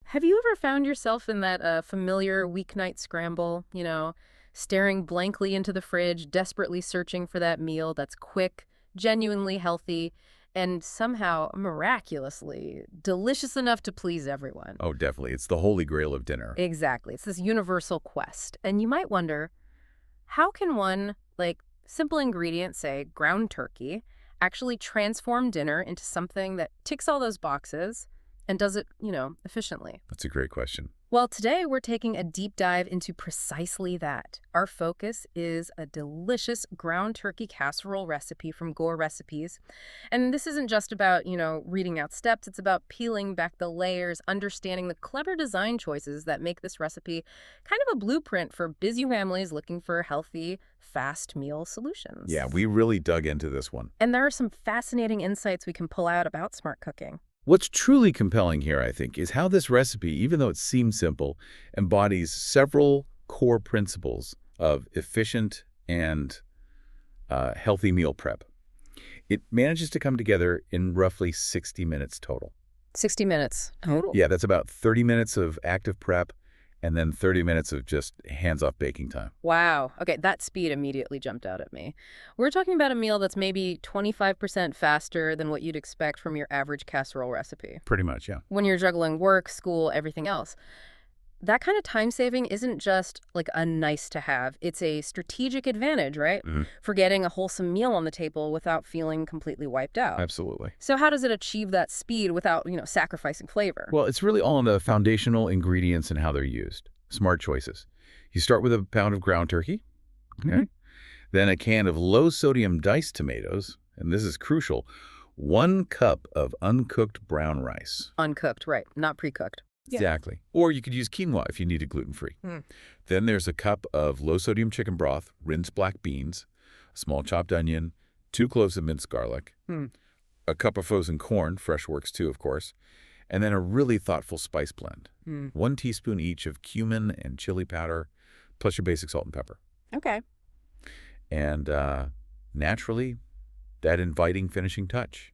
Have you ever found yourself in that familiar weeknight scramble, staring blankly into the fridge, desperately searching for that meal that's quick, genuinely healthy, and somehow miraculously delicious enough to please everyone? Oh, definitely. It's the holy grail of dinner. Exactly. It's this universal quest. And you might wonder, how can one, simple ingredient, say ground turkey, actually transform dinner into something that ticks all those boxes and does it, efficiently? That's a great question. Well, today we're taking a deep dive into precisely that. Our focus is a delicious ground turkey casserole recipe from Goorecipes. And this isn't just about, reading out steps. It's about peeling back the layers, understanding the clever design choices that make this recipe kind of a blueprint for busy families looking for healthy, fast meal solutions. Yeah, we really dug into this one. And there are some fascinating insights we can pull out about smart cooking. What's truly compelling here, I think, is how this recipe, even though it seems simple, embodies several core principles of efficient and healthy meal prep. It manages to come together in roughly 60 minutes total. 60 minutes total. Yeah, that's about 30 minutes of active prep and then 30 minutes of just hands-off baking time. Wow. Okay, that speed immediately jumped out at me. We're talking about a meal that's maybe 25% faster than what you'd expect from your average casserole recipe. Pretty much, yeah. When you're juggling work, school, everything else. That kind of time saving isn't just like a nice to have. It's a strategic advantage, right? For getting a wholesome meal on the table without feeling completely wiped out. Absolutely. So how does it achieve that speed without, sacrificing flavor? Well, it's really all in the foundational ingredients and how they're used. Smart choices. You start with a pound of ground turkey, okay? Then a can of low-sodium diced tomatoes, and this is crucial, 1 cup of uncooked brown rice. Uncooked, right. Not pre-cooked. Yeah. Exactly. Or you could use quinoa if you needed gluten-free. Then there's a cup of low-sodium chicken broth, rinsed black beans, a small chopped onion, 2 cloves of minced garlic, a cup of frozen corn, fresh works too, of course, and then a really thoughtful spice blend. 1 teaspoon each of cumin and chili powder, plus your basic salt and pepper. Okay. And naturally, that inviting finishing touch.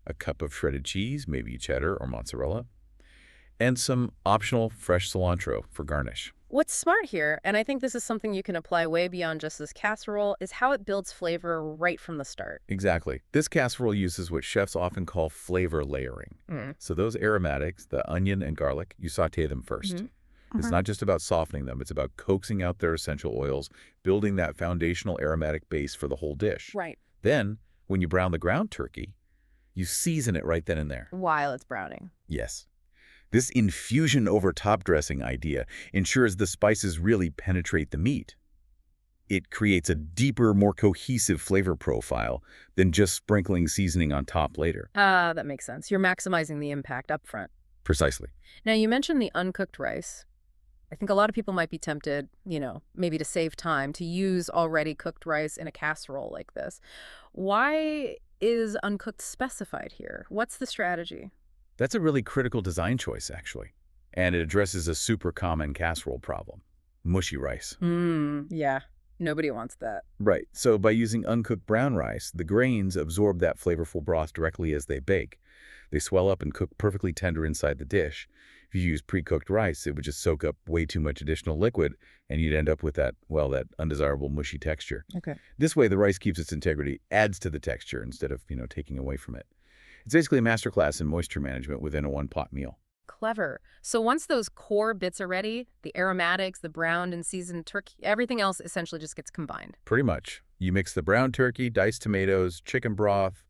A cup of shredded cheese, maybe cheddar or mozzarella, and some optional fresh cilantro for garnish. What's smart here, and I think this is something you can apply way beyond just this casserole, is how it builds flavor right from the start. Exactly. This casserole uses what chefs often call flavor layering. So those aromatics, the onion and garlic, you saute them first. It's not just about softening them. It's about coaxing out their essential oils, building that foundational aromatic base for the whole dish. Right. Then, when you brown the ground turkey, you season it right then and there. While it's browning. Yes. This infusion over top dressing idea ensures the spices really penetrate the meat. It creates a deeper, more cohesive flavor profile than just sprinkling seasoning on top later. That makes sense. You're maximizing the impact up front. Precisely. Now, you mentioned the uncooked rice. I think a lot of people might be tempted, maybe to save time, to use already cooked rice in a casserole like this. Why is uncooked specified here? What's the strategy? That's a really critical design choice, actually. And it addresses a super common casserole problem, mushy rice. Yeah. Nobody wants that. Right. So by using uncooked brown rice, the grains absorb that flavorful broth directly as they bake. They swell up and cook perfectly tender inside the dish. If you use pre-cooked rice, it would just soak up way too much additional liquid, and you'd end up with that undesirable mushy texture. Okay. This way, the rice keeps its integrity, adds to the texture instead of, taking away from it. It's basically a masterclass in moisture management within a one-pot meal. Clever. So once those core bits are ready, the aromatics, the browned and seasoned turkey, everything else essentially just gets combined. Pretty much. You mix the brown turkey, diced tomatoes, chicken broth,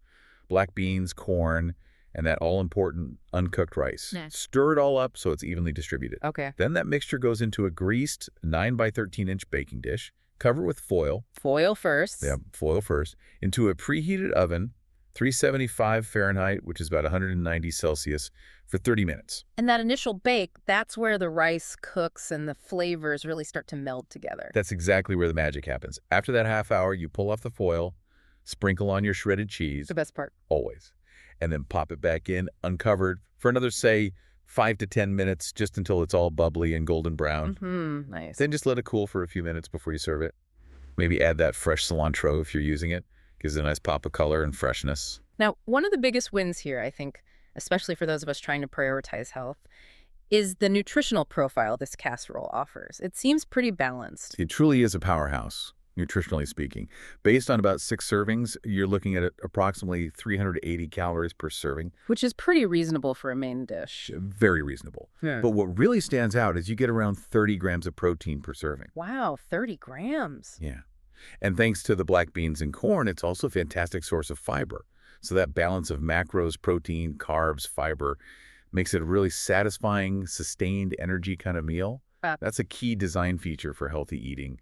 black beans, corn, and that all-important uncooked rice. Nice. Stir it all up so it's evenly distributed. Okay. Then that mixture goes into a greased 9 by 13-inch baking dish. Cover it with foil. Foil first. Yeah, foil first. Into a preheated oven, 375 Fahrenheit, which is about 190 Celsius, for 30 minutes. And that initial bake, that's where the rice cooks and the flavors really start to meld together. That's exactly where the magic happens. After that half hour, you pull off the foil, sprinkle on your shredded cheese. The best part. Always. And then pop it back in, uncovered, for another, say, 5 to 10 minutes, just until it's all bubbly and golden brown. Nice. Then just let it cool for a few minutes before you serve it. Maybe add that fresh cilantro if you're using it. Gives it a nice pop of color and freshness. Now, one of the biggest wins here, I think, especially for those of us trying to prioritize health, is the nutritional profile this casserole offers. It seems pretty balanced. It truly is a powerhouse, nutritionally speaking. Based on about 6 servings, you're looking at approximately 380 calories per serving. Which is pretty reasonable for a main dish. Very reasonable. Yeah. But what really stands out is you get around 30 grams of protein per serving. Wow, 30 grams. Yeah. And thanks to the black beans and corn, it's also a fantastic source of fiber. So that balance of macros, protein, carbs, fiber makes it a really satisfying, sustained energy kind of meal. That's a key design feature for healthy eating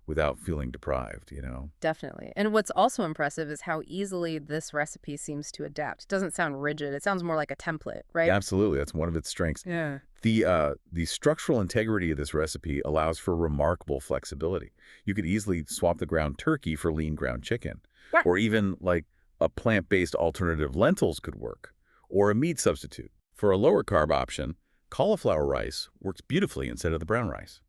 without feeling deprived, you know? Definitely. And what's also impressive is how easily this recipe seems to adapt. It doesn't sound rigid. It sounds more like a template, right? Absolutely. That's one of its strengths. Yeah. The structural integrity of this recipe allows for remarkable flexibility. You could easily swap the ground turkey for lean ground chicken. Yeah. Or even like a plant-based alternative, lentils could work. Or a meat substitute. For a lower carb option, cauliflower rice works beautifully instead of the brown rice.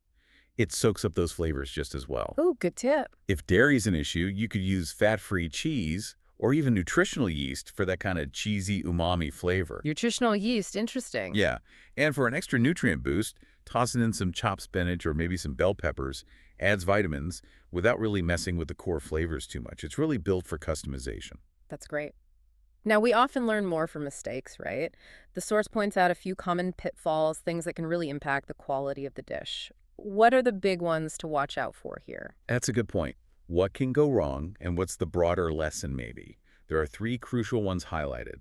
It soaks up those flavors just as well. Oh, good tip. If dairy is an issue, you could use fat-free cheese or even nutritional yeast for that kind of cheesy umami flavor. Nutritional yeast, interesting. Yeah, and for an extra nutrient boost, tossing in some chopped spinach or maybe some bell peppers adds vitamins without really messing with the core flavors too much. It's really built for customization. That's great. Now, we often learn more from mistakes, right? The source points out a few common pitfalls, things that can really impact the quality of the dish. What are the big ones to watch out for here? That's a good point. What can go wrong, and what's the broader lesson maybe? There are 3 crucial ones highlighted.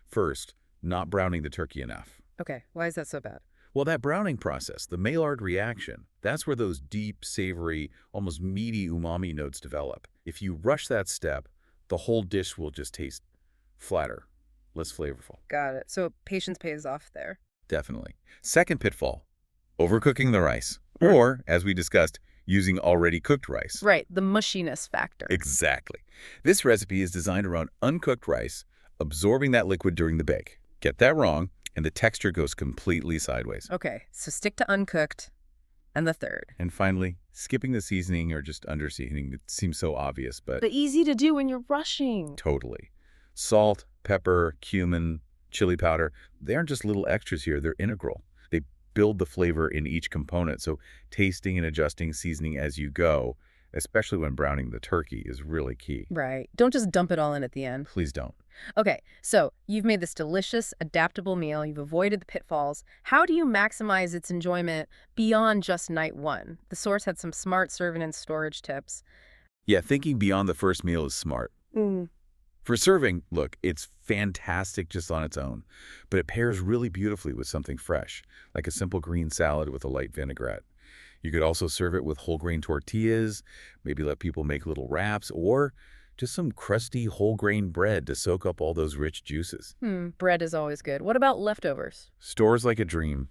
First, not browning the turkey enough. Okay, why is that so bad? Well, that browning process, the Maillard reaction, that's where those deep, savory, almost meaty umami notes develop. If you rush that step, the whole dish will just taste flatter, less flavorful. Got it. So patience pays off there. Definitely. Second pitfall, overcooking the rice. Or, as we discussed, using already cooked rice. Right, the mushiness factor. Exactly. This recipe is designed around uncooked rice, absorbing that liquid during the bake. Get that wrong, and the texture goes completely sideways. Okay, so stick to uncooked. And the third. And finally, skipping the seasoning or just under-seasoning. It seems so obvious, but easy to do when you're rushing. totally. Salt, pepper, cumin, chili powder, they aren't just little extras here, they're integral. They build the flavor in each component, so tasting and adjusting seasoning as you go, especially when browning the turkey, is really key. Right. Don't just dump it all in at the end. Please don't. Okay, so you've made this delicious, adaptable meal. You've avoided the pitfalls. How do you maximize its enjoyment beyond just night one? The source had some smart serving and storage tips. Yeah, thinking beyond the first meal is smart. For serving, look, it's fantastic just on its own, but it pairs really beautifully with something fresh, like a simple green salad with a light vinaigrette. You could also serve it with whole grain tortillas, maybe let people make little wraps, or just some crusty whole grain bread to soak up all those rich juices. Bread is always good. What about leftovers? Stores like a dream.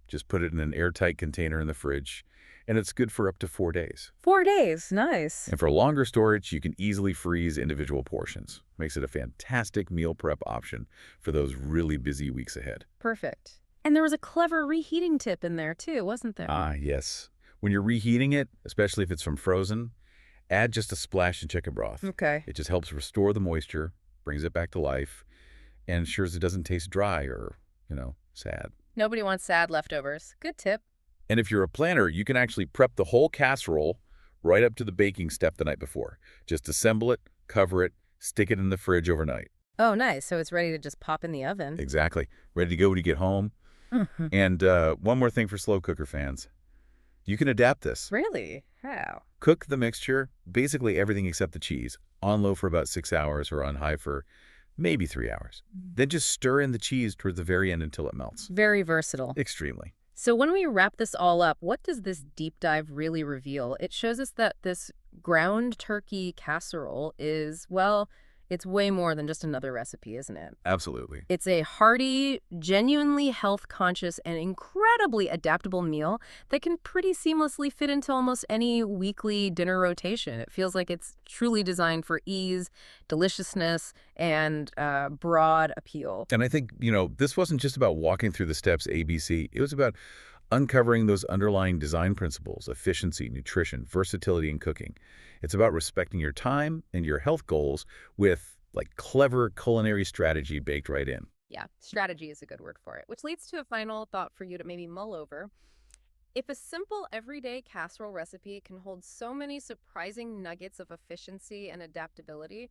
Just put it in an airtight container in the fridge, and it's good for up to 4 days. 4 days. Nice. And for longer storage, you can easily freeze individual portions. Makes it a fantastic meal prep option for those really busy weeks ahead. Perfect. And there was a clever reheating tip in there too, wasn't there? Ah, yes. When you're reheating it, especially if it's from frozen, add just a splash in chicken broth. Okay. It just helps restore the moisture, brings it back to life, and ensures it doesn't taste dry or, sad. Nobody wants sad leftovers. Good tip. And if you're a planner, you can actually prep the whole casserole right up to the baking step the night before. Just assemble it, cover it, stick it in the fridge overnight. Oh, nice. So it's ready to just pop in the oven. Exactly. Ready to go when you get home. And one more thing for slow cooker fans. You can adapt this. Really? How? Cook the mixture, basically everything except the cheese, on low for about 6 hours or on high for maybe 3 hours. Then just stir in the cheese towards the very end until it melts. Very versatile. Extremely. So when we wrap this all up, what does this deep dive really reveal? It shows us that this ground turkey casserole is, well, it's way more than just another recipe, isn't it? Absolutely. It's a hearty, genuinely health-conscious, and incredibly adaptable meal that can pretty seamlessly fit into almost any weekly dinner rotation. It feels like it's truly designed for ease, deliciousness, and broad appeal. And I think, this wasn't just about walking through the steps ABC. It was about uncovering those underlying design principles: efficiency, nutrition, versatility in cooking. It's about respecting your time and your health goals with clever culinary strategy baked right in. Yeah, strategy is a good word for it, which leads to a final thought for you to maybe mull over. If a simple everyday casserole recipe can hold so many surprising nuggets of efficiency and adaptability,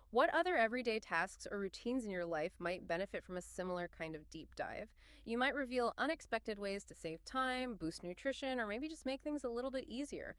what other everyday tasks or routines in your life might benefit from a similar kind of deep dive? You might reveal unexpected ways to save time, boost nutrition, or maybe just make things a little bit easier.